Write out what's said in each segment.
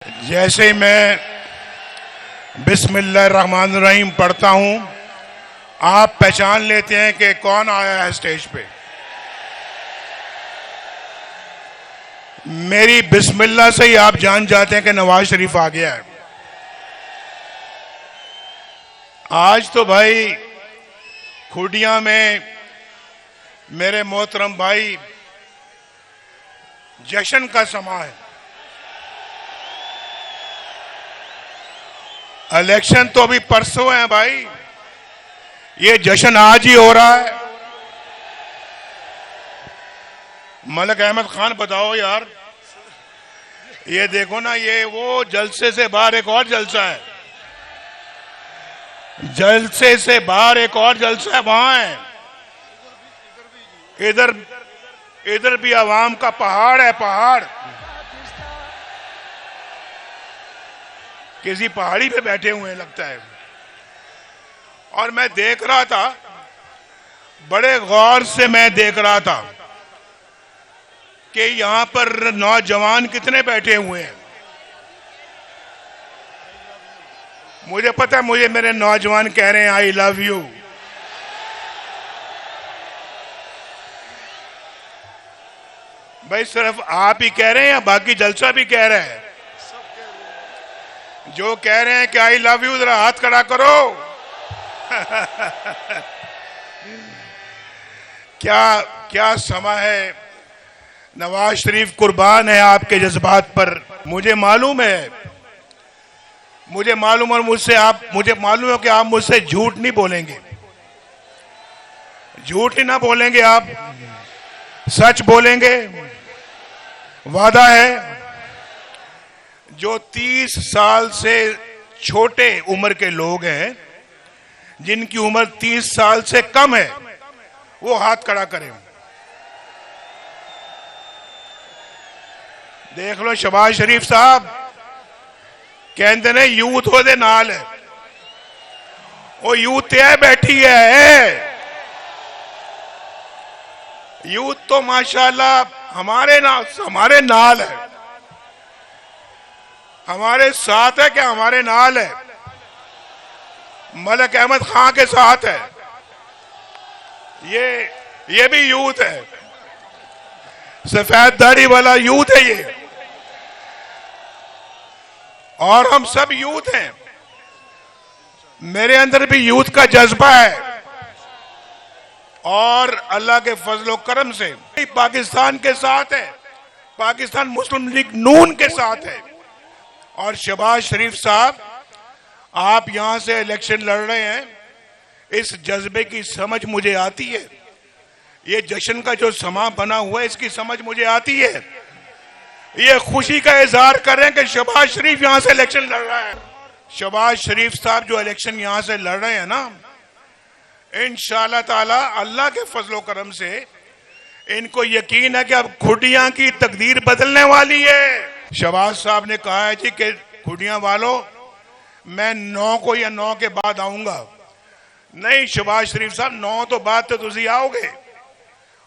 جیسے ہی میں بسم اللہ الرحمن الرحیم پڑھتا ہوں آپ پہچان لیتے ہیں کہ کون آیا ہے سٹیج پہ. میری بسم اللہ سے ہی آپ جان جاتے ہیں کہ نواز شریف آ گیا ہے. آج تو بھائی کھوڑیاں میں میرے محترم بھائی جشن کا سما ہے. الیکشن تو ابھی پرسوں ہیں بھائی, یہ جشن آج ہی ہو رہا ہے. ملک احمد خان بتاؤ یار, یہ دیکھو نا, یہ وہ جلسے سے باہر ایک اور جلسہ ہے, جلسے سے باہر ایک اور جلسہ ہے وہاں ہے. ادھر بھی عوام کا پہاڑ ہے, پہاڑ. کسی پہاڑی پہ بیٹھے ہوئے لگتا ہے. اور میں دیکھ رہا تھا, بڑے غور سے میں دیکھ رہا تھا کہ یہاں پر نوجوان کتنے بیٹھے ہوئے ہیں. مجھے پتہ ہے, مجھے میرے نوجوان کہہ رہے ہیں آئی لو یو. بھائی صرف آپ ہی کہہ رہے ہیں یا باقی جلسہ بھی کہہ رہے ہیں؟ جو کہہ رہے ہیں کہ آئی لو یو ذرا ہاتھ کھڑا کرو. کیا سما ہے. نواز شریف قربان ہے آپ کے جذبات پر. مجھے معلوم ہے اور مجھے معلوم ہے کہ آپ مجھ سے جھوٹ نہیں بولیں گے. جھوٹ ہی نہ بولیں گے, آپ سچ بولیں گے. وعدہ ہے. جو 30 سال سے چھوٹے عمر کے لوگ ہیں, جن کی عمر 30 سال سے کم ہے, وہ ہاتھ کھڑا کریں. دیکھ لو شہباز شریف صاحب کہندے نے یوتھ ہو دے نال ہے, وہ یوتھ ہے بیٹھی ہے. یوتھ تو ماشاءاللہ ہمارے نال ہے, ہمارے ساتھ ہے کہ ہمارے نال ہے. ملک احمد خان کے ساتھ ہے. یہ بھی یوتھ ہے, سفید داڑھی والا یوتھ ہے یہ, اور ہم سب یوتھ ہیں. میرے اندر بھی یوتھ کا جذبہ ہے, اور اللہ کے فضل و کرم سے پاکستان کے ساتھ ہے, پاکستان مسلم لیگ نون کے ساتھ ہے. اور شہباز شریف صاحب, آپ یہاں سے الیکشن لڑ رہے ہیں, اس جذبے کی سمجھ مجھے آتی ہے. یہ جشن کا جو سما بنا ہوا ہے, اس کی سمجھ مجھے آتی ہے. یہ خوشی کا اظہار کر رہے ہیں کہ شہباز شریف یہاں سے الیکشن لڑ رہا ہے. شہباز شریف صاحب جو الیکشن یہاں سے لڑ رہے ہیں نا, انشاءاللہ تعالی اللہ کے فضل و کرم سے ان کو یقین ہے کہ اب کھوڑیاں کی تقدیر بدلنے والی ہے. شہباز صاحب نے کہا ہے جی کہ کھوڑیاں والوں میں 9 کو یا 9 کے بعد آؤں گا. نہیں شہباز شریف صاحب, 9 تو بعد تو تسی آؤ گے.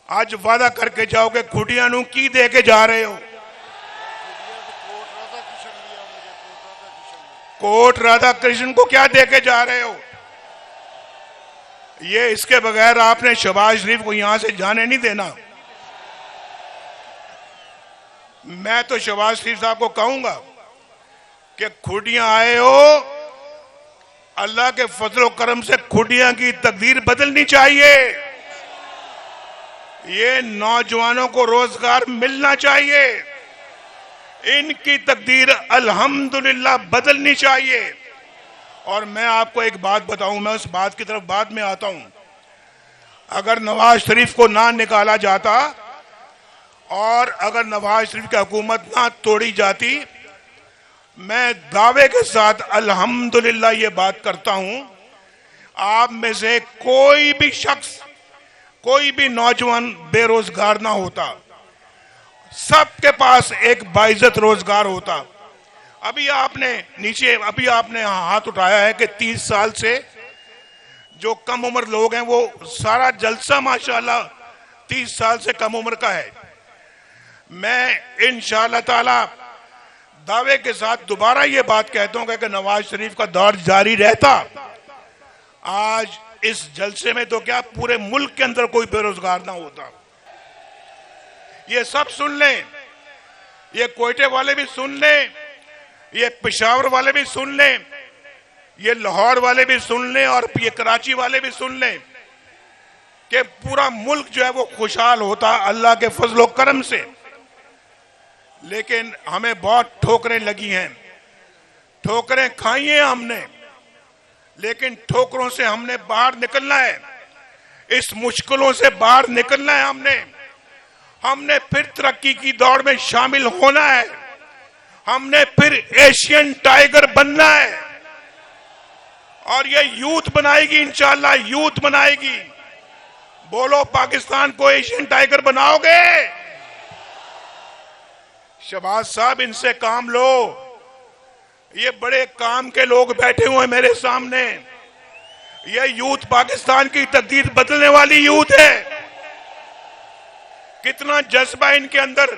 آج وعدہ کر کے جاؤ کہ کھوڑیاں نو کی دے کے جا رہے ہو. کوٹ رادا کرشن کو کیا دے کے جا رہے ہو؟ یہ اس کے بغیر آپ نے شہباز شریف کو یہاں سے جانے نہیں دینا. میں تو شہباز شریف صاحب کو کہوں گا کہ کھوڑیاں آئے ہو, اللہ کے فضل و کرم سے کھوڑیاں کی تقدیر بدلنی چاہیے. یہ نوجوانوں کو روزگار ملنا چاہیے, ان کی تقدیر الحمدللہ بدلنی چاہیے. اور میں آپ کو ایک بات بتاؤں, میں اس بات کی طرف بعد میں آتا ہوں. اگر نواز شریف کو نہ نکالا جاتا اور اگر نواز شریف کی حکومت نہ توڑی جاتی, میں دعوے کے ساتھ الحمدللہ یہ بات کرتا ہوں, آپ میں سے کوئی بھی شخص, کوئی بھی نوجوان بے روزگار نہ ہوتا. سب کے پاس ایک باعزت روزگار ہوتا. ابھی آپ نے ہاتھ اٹھایا ہے کہ 30 سال سے جو کم عمر لوگ ہیں, وہ سارا جلسہ ماشاءاللہ 30 سال سے کم عمر کا ہے. میں انشاءاللہ تعالی दावे के साथ दोबारा ये बात कहता हूं कि नवाज शरीफ का दौर जारी रहता, आज इस जलसे में तो क्या पूरे मुल्क के अंदर कोई बेरोजगार ना होता। ये सब सुन लें, ये कोयटे वाले भी सुन लें, ये पेशावर वाले भी सुन लें, ये लाहौर वाले भी सुन लें और ये कराची वाले भी सुन लें कि पूरा मुल्क जो है वो खुशहाल होता अल्लाह के फजल करम से। लेकिन हमें बहुत ठोकरें लगी हैं, ठोकरें खाई हैं हमने, लेकिन ठोकरों से हमने बाहर निकलना है, इस मुश्किलों से बाहर निकलना है। हमने फिर तरक्की की दौड़ में शामिल होना है, हमने फिर एशियन टाइगर बनना है और ये यूथ बनाएगी, इंशाअल्लाह यूथ बनाएगी। बोलो, पाकिस्तान को एशियन टाइगर बनाओगे? शहबाज साहब, इनसे काम लो, ये बड़े काम के लोग बैठे हुए हैं मेरे सामने। ये यूथ पाकिस्तान की तकदीर बदलने वाली यूथ है। कितना जज्बा इनके अंदर,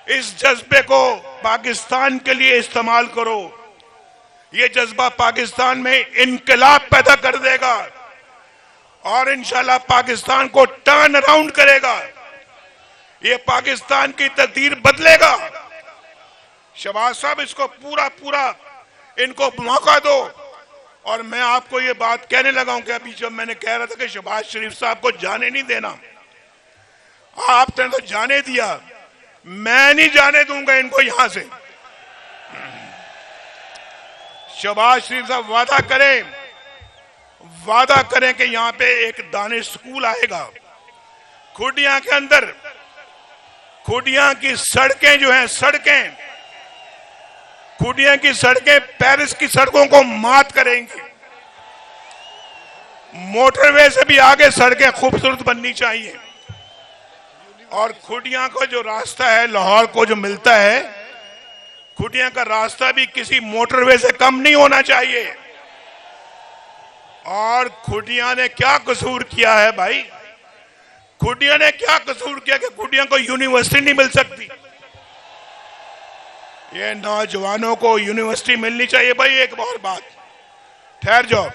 इस जज्बे को पाकिस्तान के लिए इस्तेमाल करो। ये जज्बा पाकिस्तान में इनकलाब पैदा कर देगा और इंशाल्लाह पाकिस्तान को टर्न अराउंड करेगा, ये पाकिस्तान की तकदीर बदलेगा। शहबाज साहब, इसको पूरा इनको मौका दो। और मैं आपको ये बात कहने लगा हूं कि अभी जब मैंने कह रहा था कि शहबाज शरीफ साहब को जाने नहीं देना, आपने तो जाने दिया, मैं नहीं जाने दूंगा इनको यहां से। शहबाज शरीफ साहब वादा करें कि यहां पे एक दानिश स्कूल आएगा। खुडिया के अंदर, खुडिया की सड़कें जो हैं, खुडिया की सड़कें पेरिस की सड़कों को मात करेंगी। मोटरवे से भी आगे सड़कें खूबसूरत बननी चाहिए और खुडिया को जो रास्ता है, लाहौर को जो मिलता है, खुडिया का रास्ता भी किसी मोटरवे से कम नहीं होना चाहिए। और खुडिया ने क्या कसूर किया है भाई? खुडिया ने क्या कसूर किया कि खुडिया को यूनिवर्सिटी नहीं मिल सकती? ये नौजवानों को यूनिवर्सिटी मिलनी चाहिए भाई। एक और बात, ठहर जाओ,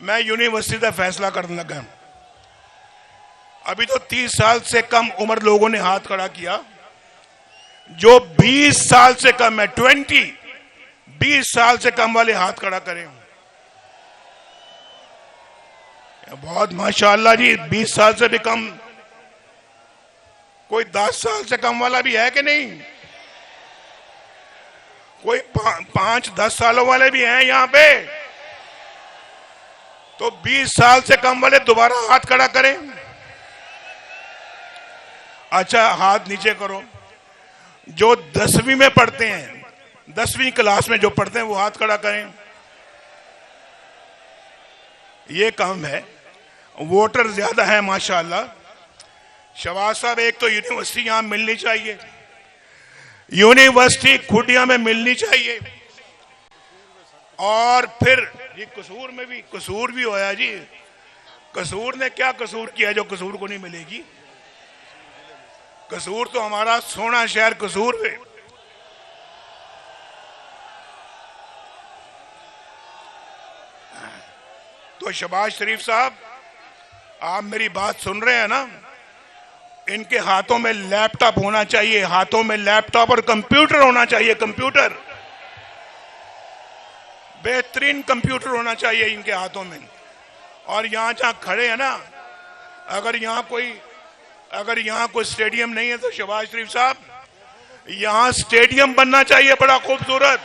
मैं यूनिवर्सिटी का फैसला करने लगा। अभी तो 30 साल से कम उम्र लोगों ने हाथ खड़ा किया। जो 20 साल से कम है, 20 साल से कम वाले हाथ खड़ा करें। बहुत माशाअल्लाह जी, 20 साल से भी कम। कोई 10 साल से कम वाला भी है कि नहीं? कोई 5-10 सालों वाले भी हैं यहां पे? तो 20 साल से कम वाले दोबारा हाथ खड़ा करें। अच्छा, हाथ नीचे करो। जो 10वीं में पढ़ते हैं, 10वीं क्लास में जो पढ़ते हैं, वो हाथ खड़ा करें। ये काम है। वोटर ज्यादा है माशाअल्लाह। शहबाज साहब, एक तो यूनिवर्सिटी यहां मिलनी चाहिए, यूनिवर्सिटी खुडिया में मिलनी चाहिए। और फिर ये कसूर में भी कसूर भी होया जी। कसूर ने क्या कसूर किया जो कसूर को नहीं मिलेगी? कसूर तो हमारा सोना शहर कसूर है। तो शहबाज शरीफ साहब, आप मेरी बात सुन रहे हैं ना? इनके हाथों में लैपटॉप होना चाहिए, हाथों में लैपटॉप और कंप्यूटर होना चाहिए। कंप्यूटर, बेहतरीन कंप्यूटर होना चाहिए इनके हाथों में। और यहां जहां खड़े हैं ना, अगर यहां कोई स्टेडियम नहीं है तो शहबाज शरीफ साहब, यहां स्टेडियम बनना चाहिए बड़ा खूबसूरत।